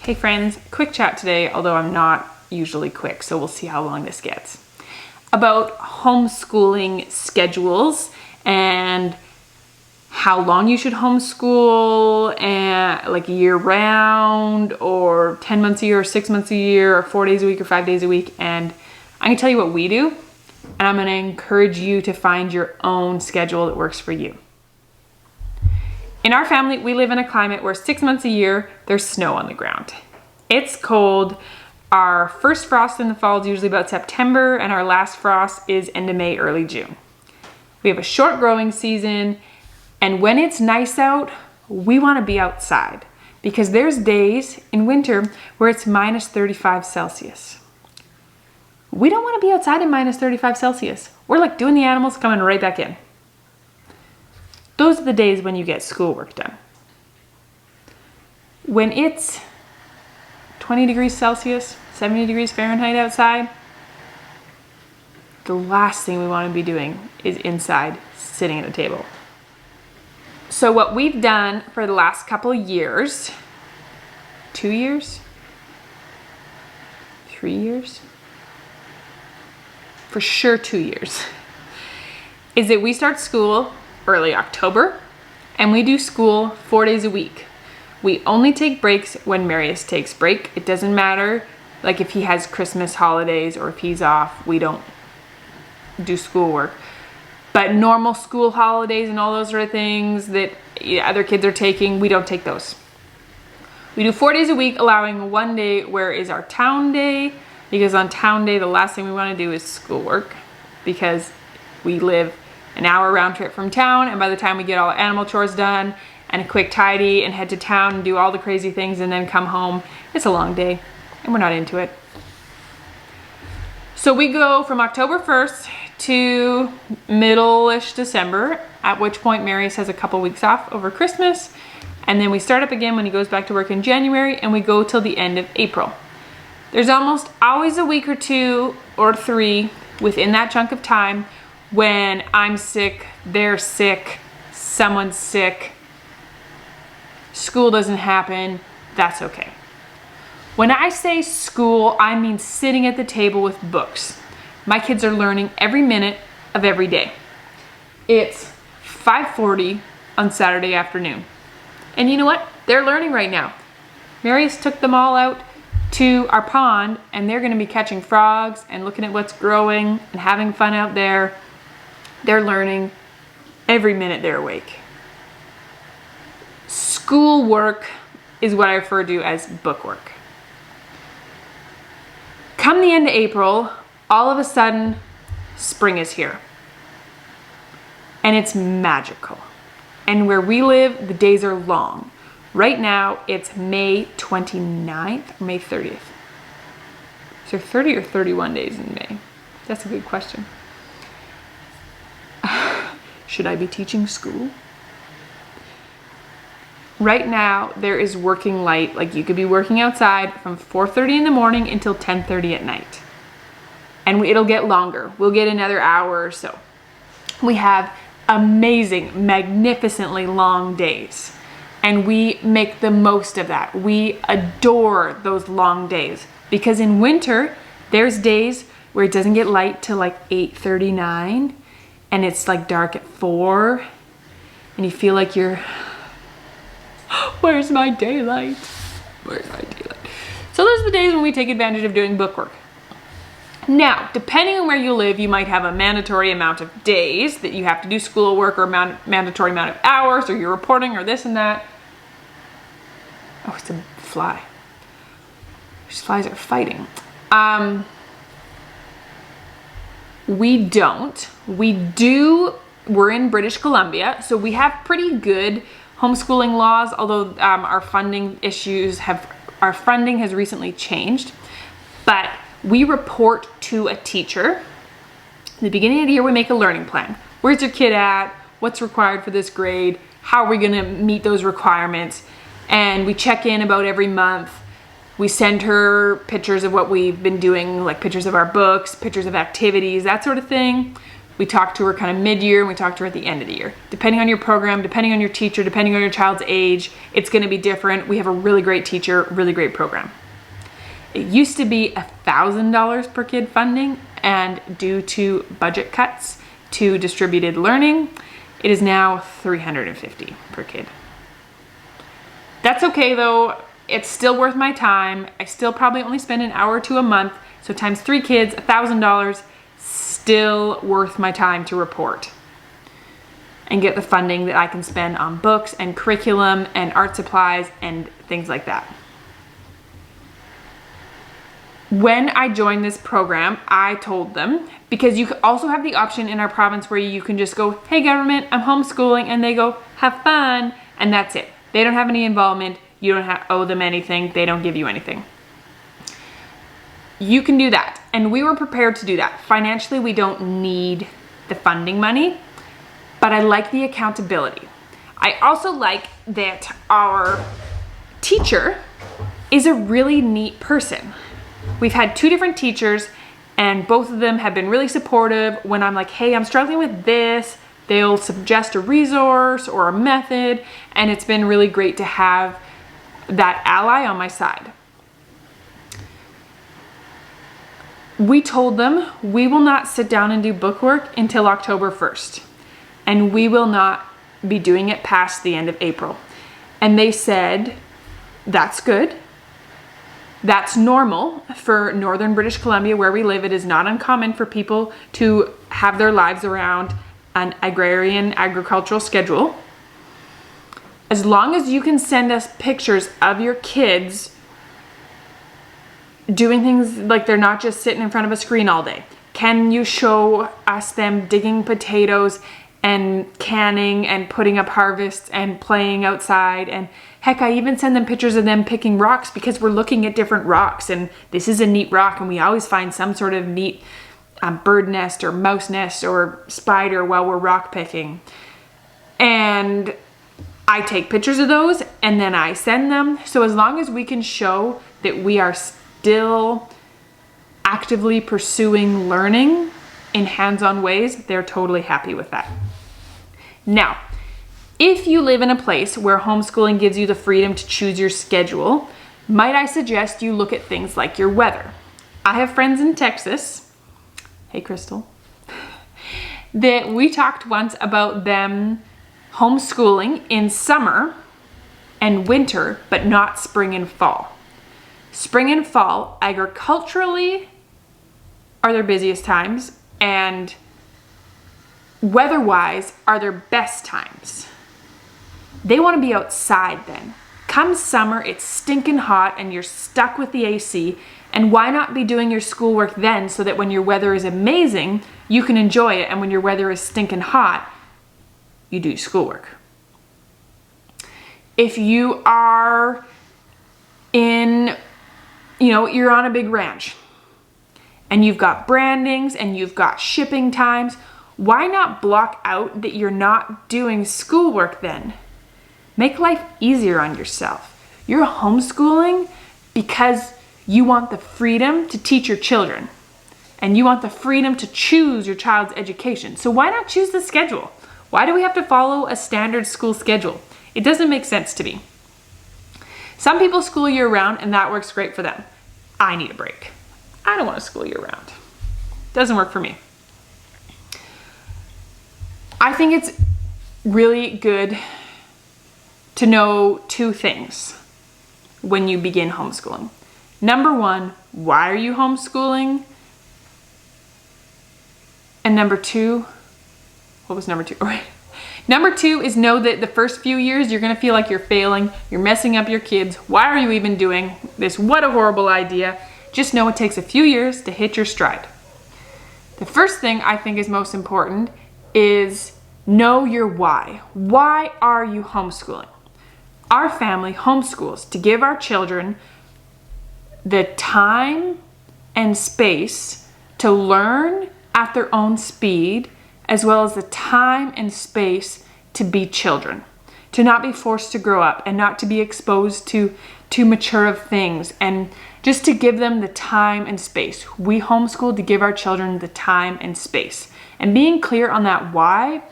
Hey friends, quick chat today, although I'm not usually quick, so we'll see how long this gets. About homeschooling schedules and how long you should homeschool, and like year round or 10 months a year or 6 months a year or 4 days a week or 5 days a week. And I'm gonna tell you what we do, and I'm gonna encourage you to find your own schedule that works for you. In our family, we live in a climate where 6 months a year, there's snow on the ground. It's cold. Our first frost in the fall is usually about September, and our last frost is end of May, early June. We have a short growing season, and when it's nice out, we want to be outside because there's days in winter where it's minus 35 Celsius. We don't want to be outside in minus 35 Celsius. We're like doing the animals, coming right back in. Those are the days when you get schoolwork done. When it's 20 degrees Celsius, 70 degrees Fahrenheit outside, the last thing we want to be doing is inside, sitting at a table. So what we've done for the last couple of years, 2 years, 3 years, for sure 2 years, is that we start school early October, and we do school 4 days a week. We only take breaks when Marius takes break. It doesn't matter, like if he has Christmas holidays or if he's off, we don't do schoolwork. But normal school holidays and all those sort of things that other kids are taking, we don't take those. We do 4 days a week, allowing 1 day where is our town day, because on town day, the last thing we want to do is schoolwork because we live an hour round trip from town, and by the time we get all the animal chores done and a quick tidy and head to town and do all the crazy things and then come home, it's a long day and we're not into it. So we go from October 1st to middle-ish December, at which point Marius has a couple weeks off over Christmas, and then we start up again when he goes back to work in January, and we go till the end of April. There's almost always a week or 2 or 3 within that chunk of time when I'm sick, they're sick, someone's sick, school doesn't happen, that's okay. When I say school, I mean sitting at the table with books. My kids are learning every minute of every day. It's 5:40 on Saturday afternoon. And you know what? They're learning right now. Marius took them all out to our pond, and they're gonna be catching frogs and looking at what's growing and having fun out there. They're learning every minute they're awake. School work is what I refer to as book work. Come the end of April, all of a sudden, spring is here. And it's magical. And where we live, the days are long. Right now, it's May 29th or May 30th. Is there 30 or 31 days in May? That's a good question. Should I be teaching school? Right now, there is working light. Like you could be working outside from 4:30 in the morning until 10:30 at night. And it'll get longer. We'll get another hour or so. We have amazing, magnificently long days. And we make the most of that. We adore those long days. Because in winter, there's days where it doesn't get light till like 8:39. And it's like dark at 4, and you feel like you're, where's my daylight? Where's my daylight? So those are the days when we take advantage of doing book work. Now, depending on where you live, you might have a mandatory amount of days that you have to do schoolwork, or mandatory amount of hours, or you're reporting, or this and that. Oh, it's a fly. These flies are fighting. We don't. We do. We're in British Columbia, so we have pretty good homeschooling laws, although our funding has recently changed. But we report to a teacher. At the beginning of the year, we make a learning plan. Where's your kid at? What's required for this grade? How are we gonna meet those requirements? And we check in about every month. We send her pictures of what we've been doing, like pictures of our books, pictures of activities, that sort of thing. We talk to her kind of mid-year, and we talk to her at the end of the year. Depending on your program, depending on your teacher, depending on your child's age, it's gonna be different. We have a really great teacher, really great program. It used to be $1,000 per kid funding, and due to budget cuts to distributed learning, it is now $350 per kid. That's okay though. It's still worth my time. I still probably only spend an hour or two a month. So times 3 kids, $1,000, still worth my time to report and get the funding that I can spend on books and curriculum and art supplies and things like that. When I joined this program, I told them, because you also have the option in our province where you can just go, hey government, I'm homeschooling, and they go, have fun, and that's it. They don't have any involvement. You don't owe them anything. They don't give you anything. You can do that, and we were prepared to do that. Financially, we don't need the funding money, but I like the accountability. I also like that our teacher is a really neat person. We've had 2 different teachers, and both of them have been really supportive. When I'm like, hey, I'm struggling with this, they'll suggest a resource or a method, and it's been really great to have that ally on my side. We told them we will not sit down and do bookwork until October 1st, and we will not be doing it past the end of April. And they said, that's good. That's normal for northern British Columbia where we live. It is not uncommon for people to have their lives around an agrarian agricultural schedule. As long as you can send us pictures of your kids doing things like they're not just sitting in front of a screen all day. Can you show us them digging potatoes and canning and putting up harvests and playing outside? And heck, I even send them pictures of them picking rocks because we're looking at different rocks, and this is a neat rock, and we always find some sort of neat bird nest or mouse nest or spider while we're rock picking. And I take pictures of those and then I send them. So as long as we can show that we are still actively pursuing learning in hands-on ways, they're totally happy with that. Now, if you live in a place where homeschooling gives you the freedom to choose your schedule, might I suggest you look at things like your weather. I have friends in Texas, hey Crystal, that we talked once about them homeschooling in summer and winter, but not spring and fall. Spring and fall, agriculturally, are their busiest times, and weather-wise are their best times. They want to be outside then. Come summer, it's stinking hot and you're stuck with the AC, and why not be doing your schoolwork then so that when your weather is amazing, you can enjoy it, and when your weather is stinking hot, you do schoolwork. If you are in, you're on a big ranch and you've got brandings and you've got shipping times, why not block out that you're not doing schoolwork then? Make life easier on yourself. You're homeschooling because you want the freedom to teach your children and you want the freedom to choose your child's education. So why not choose the schedule? Why do we have to follow a standard school schedule? It doesn't make sense to me. Some people school year round and that works great for them. I need a break. I don't want to school year round. Doesn't work for me. I think it's really good to know 2 things when you begin homeschooling. Number 1, why are you homeschooling? And number 2, what was number 2? All right. Number 2 is know that the first few years you're going to feel like you're failing, you're messing up your kids. Why are you even doing this? What a horrible idea. Just know it takes a few years to hit your stride. The first thing I think is most important is know your why. Why are you homeschooling? Our family homeschools to give our children the time and space to learn at their own speed, as well as the time and space to be children, to not be forced to grow up and not to be exposed to too mature of things, and just to give them the time and space. We homeschool to give our children the time and space. And being clear on that why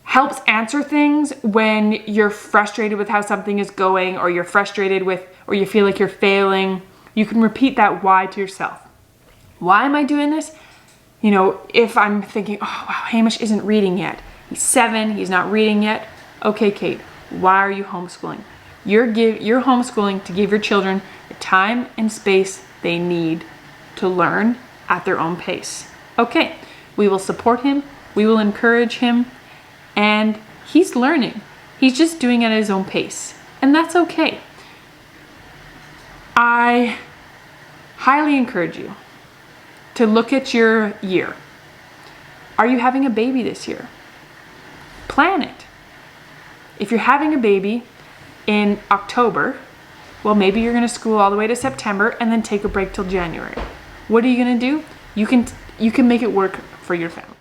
helps answer things when you're frustrated with how something is going, or you're frustrated with, or you feel like you're failing. You can repeat that why to yourself. Why am I doing this? You know, if I'm thinking, oh wow, Hamish isn't reading yet. He's 7, he's not reading yet. Okay, Kate, why are you homeschooling? You're homeschooling to give your children the time and space they need to learn at their own pace. Okay, we will support him, we will encourage him, and he's learning. He's just doing it at his own pace, and that's okay. I highly encourage you to look at your year. Are you having a baby this year? Plan it. If you're having a baby in October, well, maybe you're going to school all the way to September and then take a break till January. What are you going to do? You can make it work for your family.